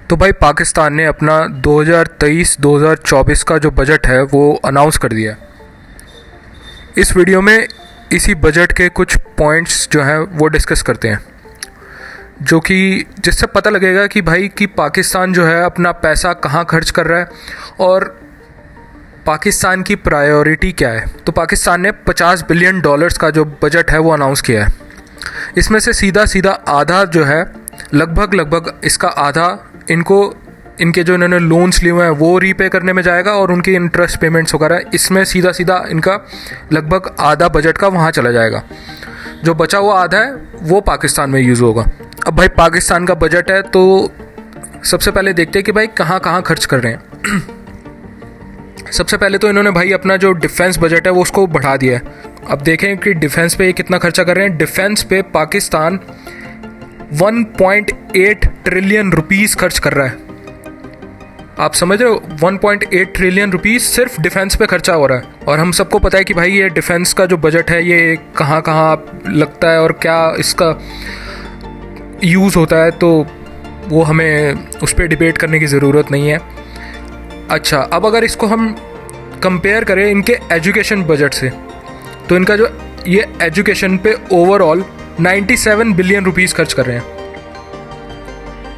तो भाई पाकिस्तान ने अपना 2023-2024 का जो बजट है वो अनाउंस कर दिया है। इस वीडियो में इसी बजट के कुछ पॉइंट्स जो हैं वो डिस्कस करते हैं, जो कि जिससे पता लगेगा कि भाई कि पाकिस्तान जो है अपना पैसा कहाँ खर्च कर रहा है और पाकिस्तान की प्रायोरिटी क्या है। तो पाकिस्तान ने $50 बिलियन का जो बजट है वो अनाउंस किया है। इसमें से सीधा सीधा आधा जो है लगभग इसका आधा इनके जो इन्होंने लोन्स लिए हुए हैं वो रीपे करने में जाएगा और उनकी इंटरेस्ट पेमेंट्स वगैरह, इसमें सीधा सीधा इनका लगभग आधा बजट का वहाँ चला जाएगा। जो बचा हुआ आधा है वो पाकिस्तान में यूज़ होगा। अब भाई पाकिस्तान का बजट है तो सबसे पहले देखते हैं कि भाई कहाँ कहाँ खर्च कर रहे हैं। सबसे पहले तो इन्होंने भाई अपना जो डिफेंस बजट है वो उसको बढ़ा दिया है। अब देखें कि डिफेंस पे ये कितना खर्चा कर रहे हैं। डिफेंस पे पाकिस्तान 1.8 ट्रिलियन रुपीस खर्च कर रहा है। आप समझ रहे हो, 1.8 ट्रिलियन रुपीस सिर्फ डिफेंस पे खर्चा हो रहा है। और हम सबको पता है कि भाई ये डिफेंस का जो बजट है ये कहाँ कहाँ लगता है और क्या इसका यूज़ होता है, तो वो हमें उस पर डिबेट करने की ज़रूरत नहीं है। अच्छा, अब अगर इसको हम कंपेयर करें इनके एजुकेशन बजट से, तो इनका जो ये एजुकेशन पे ओवरऑल 97 बिलियन रुपीस खर्च कर रहे हैं।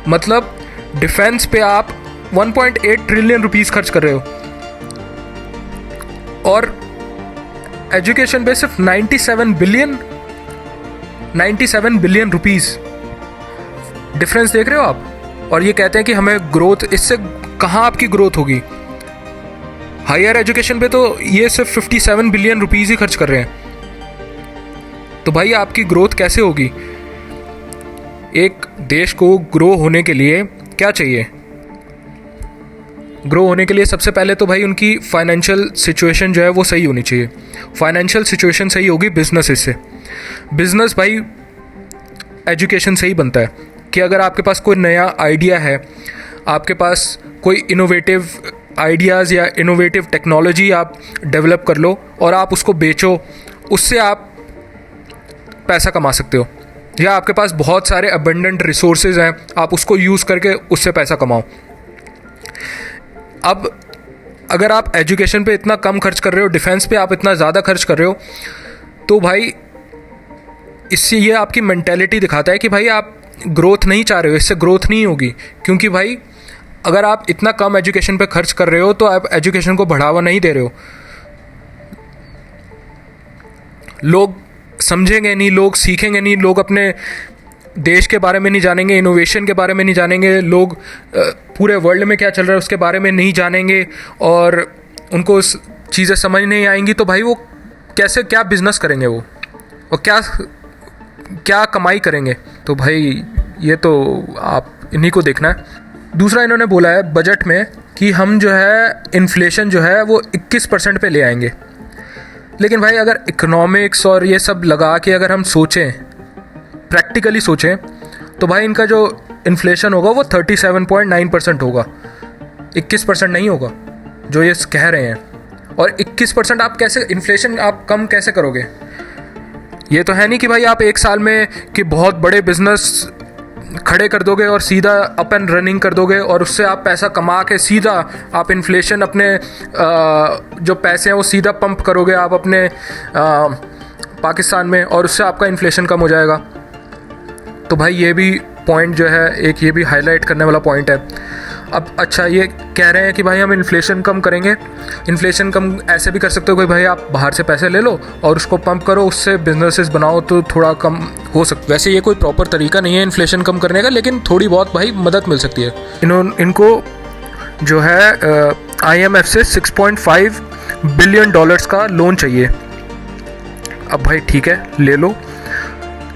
मतलब डिफेंस पे आप 1.8 ट्रिलियन रुपीस खर्च कर रहे हो और एजुकेशन पे सिर्फ 97 बिलियन रुपीस। डिफरेंस देख रहे हो आप। और ये कहते हैं कि हमें ग्रोथ, इससे कहाँ आपकी ग्रोथ होगी। हायर एजुकेशन पे तो ये सिर्फ 57 बिलियन रुपीस ही खर्च कर रहे हैं। तो भाई आपकी ग्रोथ कैसे होगी। एक देश को ग्रो होने के लिए क्या चाहिए। ग्रो होने के लिए सबसे पहले तो भाई उनकी फाइनेंशियल सिचुएशन जो है वो सही होनी चाहिए। फाइनेंशियल सिचुएशन सही होगी बिजनेस से। बिजनेस भाई एजुकेशन से ही बनता है कि अगर आपके पास कोई नया आइडिया है, आपके पास कोई इनोवेटिव आइडियाज़ या इनोवेटिव टेक्नोलॉजी आप डेवलप कर लो और आप उसको बेचो, उससे आप पैसा कमा सकते हो। या आपके पास बहुत सारे अबंडेंट रिसोर्सेज हैं, आप उसको यूज़ करके उससे पैसा कमाओ। अब अगर आप एजुकेशन पे इतना कम खर्च कर रहे हो, डिफेंस पे आप इतना ज़्यादा खर्च कर रहे हो, तो भाई इससे ये आपकी मेंटेलिटी दिखाता है कि भाई आप ग्रोथ नहीं चाह रहे हो, इससे ग्रोथ नहीं होगी। क्योंकि भाई अगर आप इतना कम एजुकेशन पे खर्च कर रहे हो तो आप एजुकेशन को बढ़ावा नहीं दे रहे हो। लोग समझेंगे नहीं, लोग सीखेंगे नहीं, लोग अपने देश के बारे में नहीं जानेंगे, इनोवेशन के बारे में नहीं जानेंगे, लोग पूरे वर्ल्ड में क्या चल रहा है उसके बारे में नहीं जानेंगे और उनको चीज़ें समझ नहीं आएंगी। तो भाई वो कैसे, क्या बिजनेस करेंगे वो, और क्या कमाई करेंगे। तो भाई ये तो आप इन्हीं को देखना है। दूसरा इन्होंने बोला है बजट में कि हम जो है इन्फ्लेशन जो है वो 21% पे ले आएंगे। लेकिन भाई अगर इकोनॉमिक्स और ये सब लगा के अगर हम सोचें, प्रैक्टिकली सोचें, तो भाई इनका जो इन्फ्लेशन होगा वो 37.9% होगा, 21% नहीं होगा जो ये कह रहे हैं। और 21% आप कैसे इन्फ्लेशन आप कम कैसे करोगे। ये तो है नहीं कि भाई आप एक साल में कि बहुत बड़े बिजनेस खड़े कर दोगे और सीधा अप एंड रनिंग कर दोगे और उससे आप पैसा कमा के सीधा आप इन्फ्लेशन अपने जो पैसे हैं वो सीधा पंप करोगे आप अपने पाकिस्तान में और उससे आपका इन्फ्लेशन कम हो जाएगा। तो भाई ये भी पॉइंट जो है एक, ये भी हाईलाइट करने वाला पॉइंट है। अब अच्छा, ये कह रहे हैं कि भाई हम इन्फ्लेशन कम करेंगे। इन्फ्लेशन कम ऐसे भी कर सकते हो कि भाई आप बाहर से पैसे ले लो और उसको पंप करो, उससे बिजनेसेस बनाओ तो थोड़ा कम हो सकता। वैसे ये कोई प्रॉपर तरीका नहीं है इन्फ्लेशन कम करने का, लेकिन थोड़ी बहुत भाई मदद मिल सकती है। इनको जो है IMF से $6.5 बिलियन का लोन चाहिए। अब भाई ठीक है, ले लो,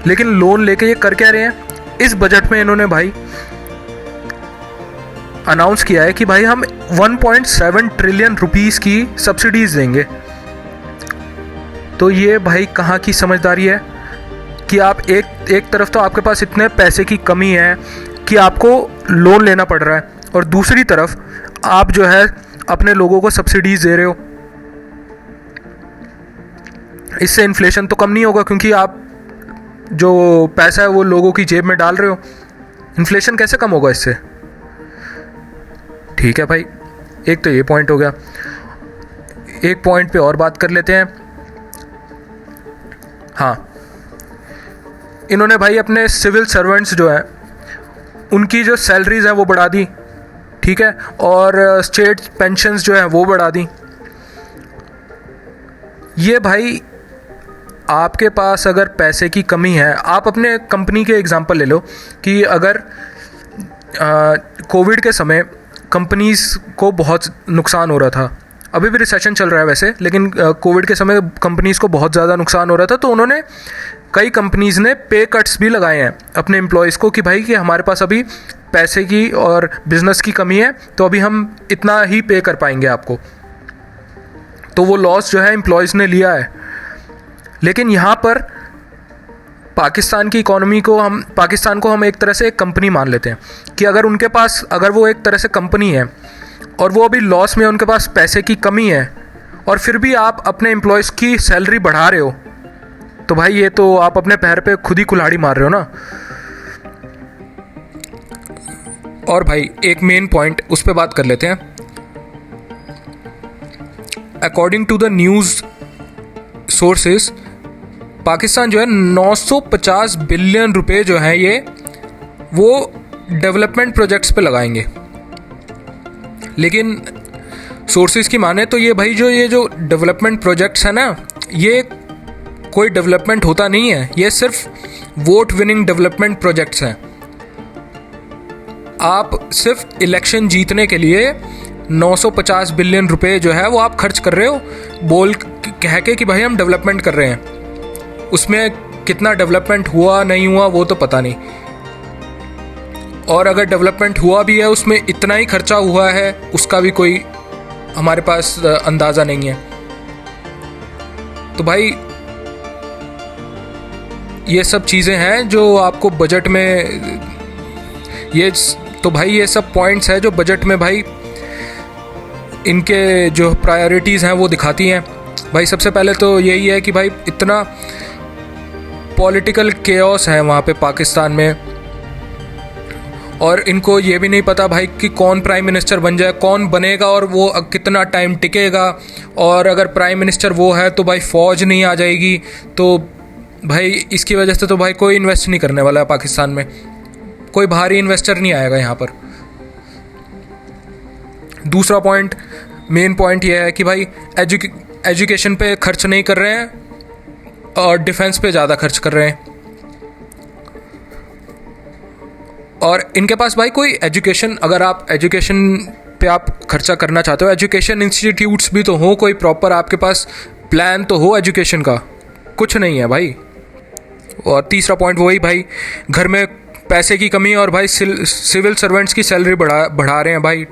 लेकिन लोन लेके ये कर क्या रहे हैं। इस बजट में इन्होंने भाई अनाउंस किया है कि भाई हम 1.7 ट्रिलियन रुपीस की सब्सिडीज देंगे। तो ये भाई कहाँ की समझदारी है कि आप एक तरफ तो आपके पास इतने पैसे की कमी है कि आपको लोन लेना पड़ रहा है और दूसरी तरफ आप जो है अपने लोगों को सब्सिडीज दे रहे हो। इससे इन्फ्लेशन तो कम नहीं होगा क्योंकि आप जो पैसा है वो लोगों की जेब में डाल रहे हो। इन्फ्लेशन कैसे कम होगा इससे। ठीक है भाई, एक तो ये पॉइंट हो गया। एक पॉइंट पे और बात कर लेते हैं। हाँ, इन्होंने भाई अपने सिविल सर्वेंट्स जो हैं उनकी जो सैलरीज हैं वो बढ़ा दी, ठीक है, और स्टेट पेंशन्स जो हैं वो बढ़ा दी। ये भाई आपके पास अगर पैसे की कमी है, आप अपने कंपनी के एग्जांपल ले लो कि अगर कोविड के समय कंपनीज़ को बहुत नुकसान हो रहा था, अभी भी रिसेशन चल रहा है वैसे, लेकिन कोविड के समय कंपनीज़ को बहुत ज़्यादा नुकसान हो रहा था, तो उन्होंने कई कंपनीज़ ने पे कट्स भी लगाए हैं अपने एम्प्लॉयज़ को कि भाई कि हमारे पास अभी पैसे की और बिज़नेस की कमी है, तो अभी हम इतना ही पे कर पाएंगे आपको। तो वो लॉस जो है एम्प्लॉयज़ ने लिया है। लेकिन यहाँ पर पाकिस्तान की इकॉनमी को पाकिस्तान को हम एक तरह से एक कंपनी मान लेते हैं कि अगर वो एक तरह से कंपनी है और वो अभी लॉस में है, उनके पास पैसे की कमी है, और फिर भी आप अपने एम्प्लॉयज़ की सैलरी बढ़ा रहे हो, तो भाई ये तो आप अपने पैर पे खुद ही कुल्हाड़ी मार रहे हो ना। और भाई एक मेन पॉइंट उस पर बात कर लेते हैं। According to the news sources, Pakistan जो है 950 बिलियन रुपए जो हैं ये वो डेवलपमेंट प्रोजेक्ट्स पे लगाएंगे। लेकिन सोर्सेज की माने तो ये जो डेवलपमेंट प्रोजेक्ट्स हैं ना, ये कोई डेवलपमेंट होता नहीं है, ये सिर्फ वोट विनिंग डेवलपमेंट प्रोजेक्ट्स हैं। आप सिर्फ इलेक्शन जीतने के लिए 950 बिलियन रुपए जो है वो आप खर्च कर रहे हो, कह के कि भाई हम डेवलपमेंट कर रहे हैं। उसमें कितना डेवलपमेंट हुआ नहीं हुआ वो तो पता नहीं, और अगर डेवलपमेंट हुआ भी है उसमें इतना ही खर्चा हुआ है उसका भी कोई हमारे पास अंदाज़ा नहीं है। तो भाई ये सब चीज़ें हैं जो आपको बजट में ये सब पॉइंट्स हैं जो बजट में भाई इनके जो प्रायोरिटीज़ हैं वो दिखाती हैं। भाई सबसे पहले तो यही है कि भाई इतना पॉलिटिकल केओस है वहाँ पे पाकिस्तान में, और इनको ये भी नहीं पता भाई कि कौन प्राइम मिनिस्टर बन जाए, कौन बनेगा और वो कितना टाइम टिकेगा, और अगर प्राइम मिनिस्टर वो है तो भाई फ़ौज नहीं आ जाएगी, तो भाई इसकी वजह से तो भाई कोई इन्वेस्ट नहीं करने वाला है पाकिस्तान में, कोई बाहरी इन्वेस्टर नहीं आएगा यहाँ पर। दूसरा पॉइंट, मेन पॉइंट ये है कि भाई एजुकेशन पे खर्च नहीं कर रहे हैं और डिफेंस पे ज़्यादा खर्च कर रहे हैं। और इनके पास भाई कोई अगर आप एजुकेशन पे आप खर्चा करना चाहते हो, एजुकेशन इंस्टीट्यूट्स भी तो हो, कोई प्रॉपर आपके पास प्लान तो हो एजुकेशन का, कुछ नहीं है भाई। और तीसरा पॉइंट वही भाई, घर में पैसे की कमी, और भाई सिविल सर्वेंट्स की सैलरी बढ़ा रहे हैं भाई,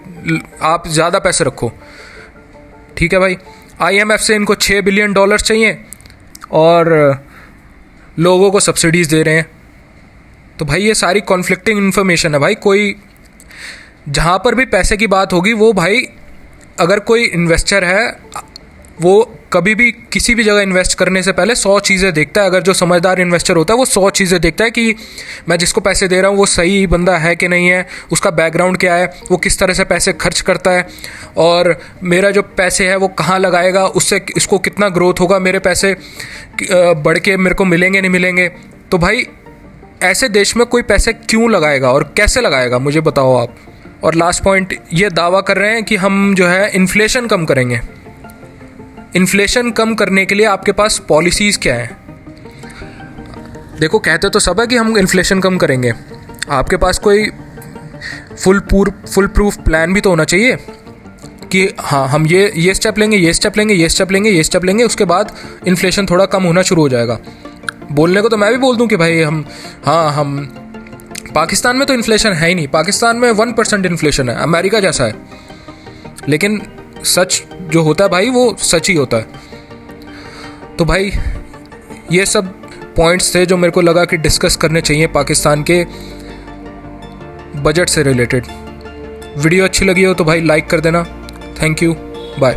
आप ज़्यादा पैसे रखो, ठीक है भाई। IMF से इनको $6 बिलियन चाहिए और लोगों को सब्सिडीज़ दे रहे हैं। तो भाई ये सारी कॉन्फ्लिक्टिंग इन्फॉर्मेशन है भाई। कोई जहाँ पर भी पैसे की बात होगी वो भाई, अगर कोई इन्वेस्टर है वो कभी भी किसी भी जगह इन्वेस्ट करने से पहले 100 चीज़ें देखता है। अगर जो समझदार इन्वेस्टर होता है वो 100 चीज़ें देखता है कि मैं जिसको पैसे दे रहा हूँ वो सही बंदा है कि नहीं है, उसका बैकग्राउंड क्या है, वो किस तरह से पैसे खर्च करता है, और मेरा जो पैसे है वो कहाँ लगाएगा, उससे इसको कितना ग्रोथ होगा, मेरे पैसे बढ़ के मेरे को मिलेंगे नहीं मिलेंगे। तो भाई ऐसे देश में कोई पैसे क्यों लगाएगा और कैसे लगाएगा, मुझे बताओ आप। और लास्ट पॉइंट, ये दावा कर रहे हैं कि हम जो है इन्फ्लेशन कम करेंगे। इन्फ्लेशन कम करने के लिए आपके पास पॉलिसीज़ क्या हैं? देखो, कहते तो सब है कि हम इन्फ्लेशन कम करेंगे, आपके पास कोई फुल प्रूफ प्लान भी तो होना चाहिए कि हाँ हम ये स्टेप लेंगे, ये स्टेप लेंगे, ये स्टेप लेंगे, ये स्टेप लेंगे, उसके बाद इन्फ्लेशन थोड़ा कम होना शुरू हो जाएगा। बोलने को तो मैं भी बोल दूं कि भाई हम पाकिस्तान में तो इन्फ्लेशन है ही नहीं, पाकिस्तान में 1% इन्फ्लेशन है, अमेरिका जैसा है। लेकिन सच जो होता है भाई वो सच ही होता है। तो भाई ये सब पॉइंट्स थे जो मेरे को लगा कि डिस्कस करने चाहिए पाकिस्तान के बजट से रिलेटेड। वीडियो अच्छी लगी हो तो भाई लाइक कर देना। Thank you, bye.